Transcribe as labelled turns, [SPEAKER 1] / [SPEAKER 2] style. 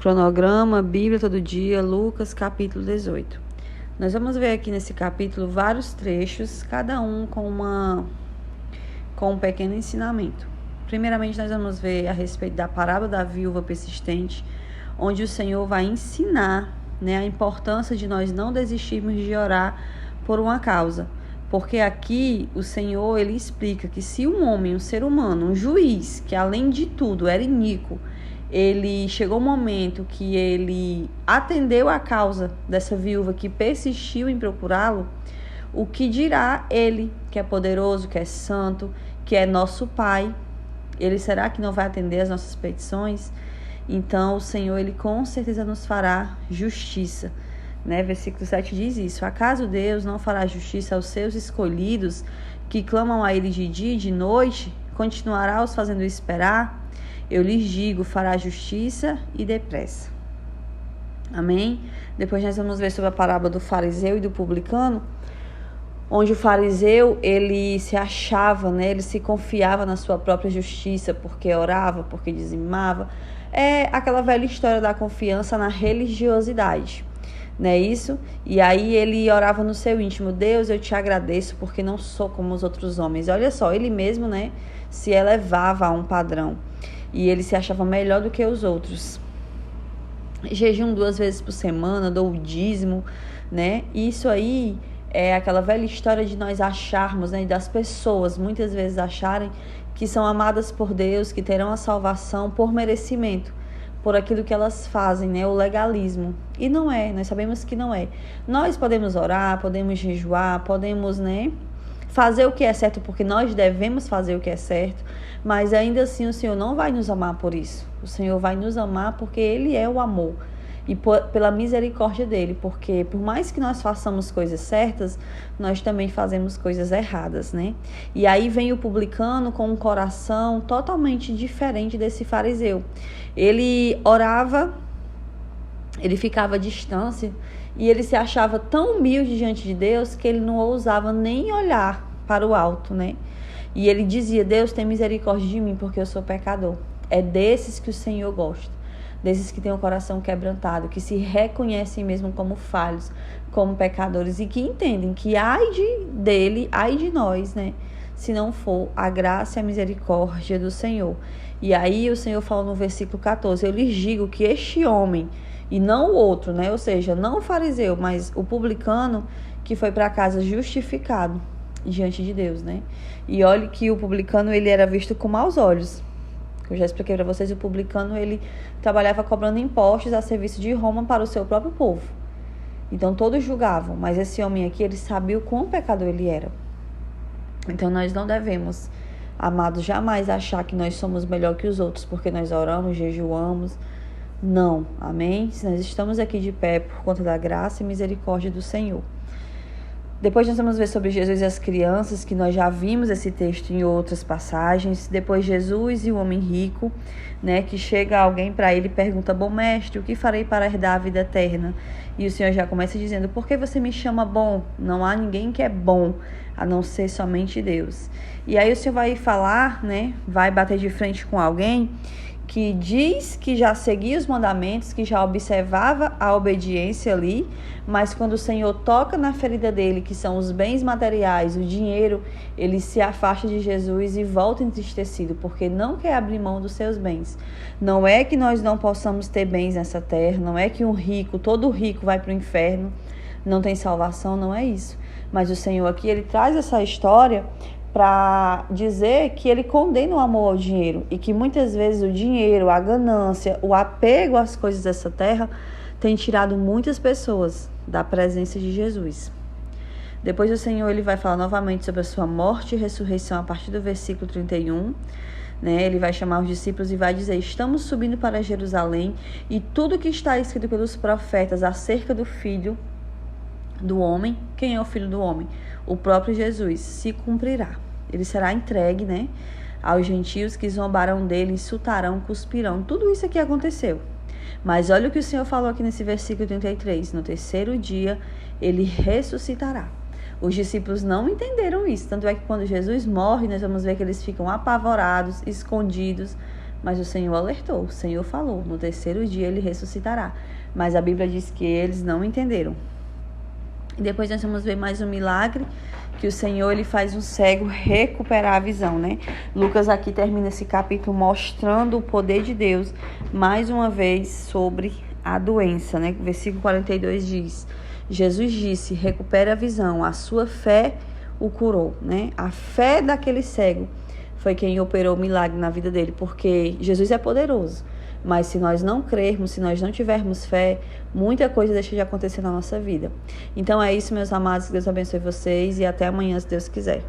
[SPEAKER 1] Cronograma, Bíblia todo dia, Lucas, capítulo 18. Nós vamos ver aqui nesse capítulo vários trechos, cada um com um pequeno ensinamento. Primeiramente, nós vamos ver a respeito da parábola da viúva persistente, onde o Senhor vai ensinar, a importância de nós não desistirmos de orar por uma causa. Porque aqui o Senhor, ele explica que se um homem, um ser humano, um juiz, que além de tudo era iníquo, ele chegou um momento que ele atendeu a causa dessa viúva que persistiu em procurá-lo, o que dirá ele, que é poderoso, que é santo, que é nosso Pai? Ele será que não vai atender as nossas petições? Então o Senhor, ele com certeza nos fará justiça. Versículo 7 diz isso: acaso Deus não fará justiça aos seus escolhidos, que clamam a ele de dia e de noite? Continuará os fazendo esperar? Eu lhes digo, fará justiça e depressa. Amém? Depois nós vamos ver sobre a parábola do fariseu e do publicano, onde o fariseu, ele se achava, ele se confiava na sua própria justiça, porque orava, porque dizimava. É aquela velha história da confiança na religiosidade, não é isso? E aí ele orava no seu íntimo: Deus, eu te agradeço porque não sou como os outros homens. Olha só, ele mesmo, se elevava a um padrão e ele se achava melhor do que os outros. Jejum 2 vezes por semana, dou o dízimo, Isso aí é aquela velha história de nós acharmos, e das pessoas muitas vezes acharem que são amadas por Deus, que terão a salvação por merecimento, por aquilo que elas fazem, o legalismo. E não é, nós sabemos que não é. Nós podemos orar, podemos jejuar, podemos, fazer o que é certo, porque nós devemos fazer o que é certo, mas ainda assim o Senhor não vai nos amar por isso. O Senhor vai nos amar porque Ele é o amor e pela misericórdia dEle, porque por mais que nós façamos coisas certas, nós também fazemos coisas erradas, E aí vem o publicano com um coração totalmente diferente desse fariseu. Ele orava, ele ficava à distância e ele se achava tão humilde diante de Deus que ele não ousava nem olhar para o alto, E ele dizia: Deus, tem misericórdia de mim porque eu sou pecador. É desses que o Senhor gosta, desses que têm o coração quebrantado, que se reconhecem mesmo como falhos, como pecadores e que entendem que ai dele, ai de nós, se não for a graça e a misericórdia do Senhor. E aí o Senhor fala no versículo 14: eu lhes digo que este homem, e não o outro, ou seja, não o fariseu, mas o publicano, que foi para casa justificado diante de Deus, E olhe que o publicano, ele era visto com maus olhos. Eu já expliquei para vocês, o publicano, ele trabalhava cobrando impostos a serviço de Roma para o seu próprio povo. Então todos julgavam, mas esse homem aqui, ele sabia o quão pecador ele era. Então nós não devemos, amados, jamais achar que nós somos melhor que os outros, porque nós oramos, jejuamos. Não, amém? Se nós estamos aqui de pé por conta da graça e misericórdia do Senhor. Depois nós vamos ver sobre Jesus e as crianças, que nós já vimos esse texto em outras passagens. Depois Jesus e o homem rico, que chega alguém para ele e pergunta: bom mestre, o que farei para herdar a vida eterna? E o Senhor já começa dizendo: por que você me chama bom? Não há ninguém que é bom, a não ser somente Deus. E aí o Senhor vai falar, vai bater de frente com alguém que diz que já seguia os mandamentos, que já observava a obediência ali, mas quando o Senhor toca na ferida dele, que são os bens materiais, o dinheiro, ele se afasta de Jesus e volta entristecido, porque não quer abrir mão dos seus bens. Não é que nós não possamos ter bens nessa terra, não é que todo rico vai para o inferno, não tem salvação, não é isso. Mas o Senhor aqui, ele traz essa história para dizer que ele condena o amor ao dinheiro e que muitas vezes o dinheiro, a ganância, o apego às coisas dessa terra tem tirado muitas pessoas da presença de Jesus. Depois o Senhor, ele vai falar novamente sobre a sua morte e ressurreição a partir do versículo 31. Ele vai chamar os discípulos e vai dizer: estamos subindo para Jerusalém e tudo que está escrito pelos profetas acerca do Filho do Homem, quem é o Filho do Homem? O próprio Jesus, se cumprirá. Ele será entregue, aos gentios que zombarão dele, insultarão, cuspirão. Tudo isso aqui aconteceu. Mas olha o que o Senhor falou aqui nesse versículo 33. No terceiro dia, ele ressuscitará. Os discípulos não entenderam isso. Tanto é que quando Jesus morre, nós vamos ver que eles ficam apavorados, escondidos, Mas o Senhor alertou, o Senhor falou, no terceiro dia ele ressuscitará. Mas a Bíblia diz que eles não entenderam. E depois nós vamos ver mais um milagre, que o Senhor ele faz um cego recuperar a visão, né? Lucas aqui termina esse capítulo mostrando o poder de Deus, mais uma vez, sobre a doença, né? Versículo 42 diz: Jesus disse, recupere a visão, a sua fé o curou, né? A fé daquele cego foi quem operou o milagre na vida dele, porque Jesus é poderoso. Mas se nós não crermos, se nós não tivermos fé, muita coisa deixa de acontecer na nossa vida. Então é isso, meus amados. Deus abençoe vocês e até amanhã, se Deus quiser.